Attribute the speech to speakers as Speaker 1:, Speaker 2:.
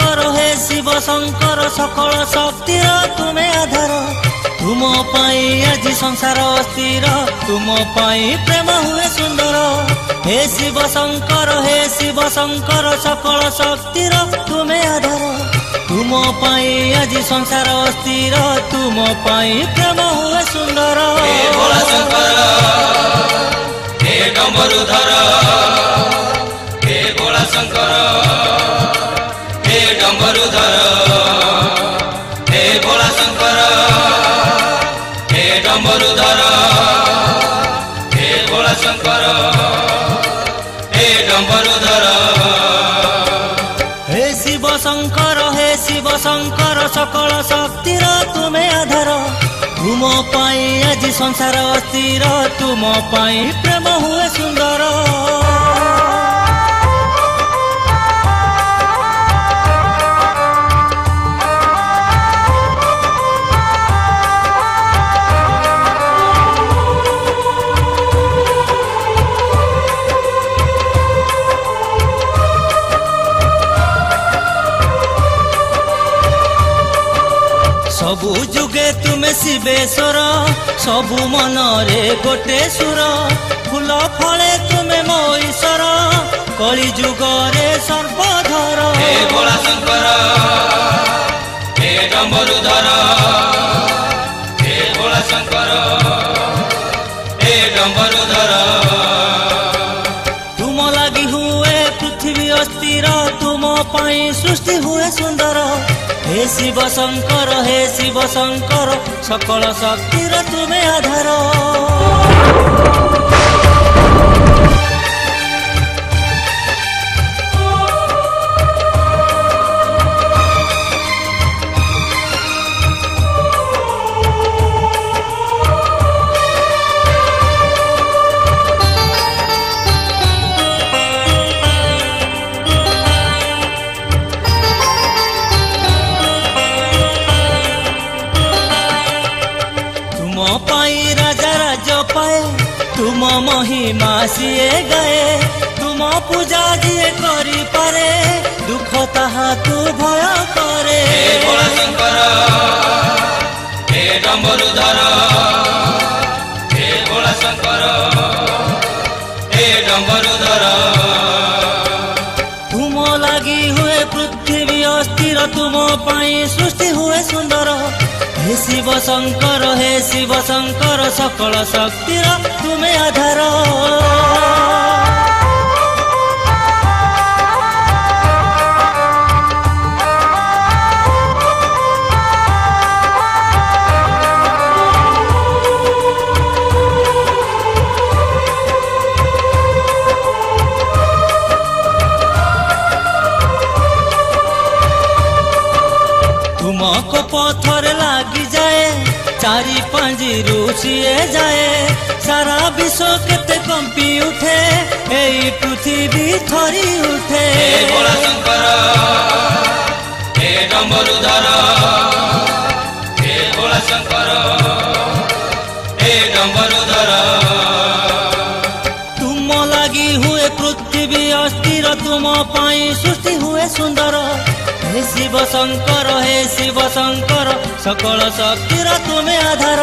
Speaker 1: शंकर हे शिव शंकर सकल शक्तिर तुमे आधार तुम पाई आज संसार अस्थिर तुम पाई प्रेम हुए सुंदर हे शिव शंकर सकल शक्तिर तुमे आधार तुम पाई आज संसार अस्थिर तुम पाई प्रेम हुए सुंदर
Speaker 2: हे भोला शंकर हे डमरुधर हे भोला शंकर हे डमरुधर हे भोला शंकर हे डमरुधर हे भोला शंकर हे डमरुधर
Speaker 1: हे शिव शंकर सकल शक्तिर तुमे आधार तुम पाई आज संसार अस्थिर तुम पाई प्रेम हुए सुंदर सबु जुगे तुमे शिवेश्वर सबु मन रे गोटे सुर फूल फले तुमे मईश्वर कली जुगरे सर्वधर
Speaker 2: हे भोला शंकर हे डमरुधर हे भोला शंकर हे डमरुधर
Speaker 1: तुम लगी हुए पृथ्वी अस्थिर तुम पाई सृष्टि हुए सुंदर हे शिव शंकर सकल शक्तिर तुमे आधार पाई राजा राज पाए तुम महिमा सीए गाए तुम पूजा जिए करी पारे दुख ताहा तू भय करे
Speaker 2: हे भोला शंकर हे डमरुधर हे भोला शंकर हे डमरुधर
Speaker 1: तुम लगी हुए पृथ्वी अस्थिर तुम पाई सृष्टि हुए सुंदर हे शिव शंकर सकल शक्तिर तुमे आधार तुमको पथर लागी जाए चारि पांजी रुचिए जाए सारा विश्व केते कंपी उठे एई पृथ्वी थरी उठे
Speaker 2: हे भोला शंकर हे डमरुधर हे भोला शंकर हे डमरुधर
Speaker 1: तुम लगी हुए पृथ्वी अस्थिर तुम पाई सृष्टि हुए सुंदर हे शिव शंकर सकल शक्तिर तुमे आधार।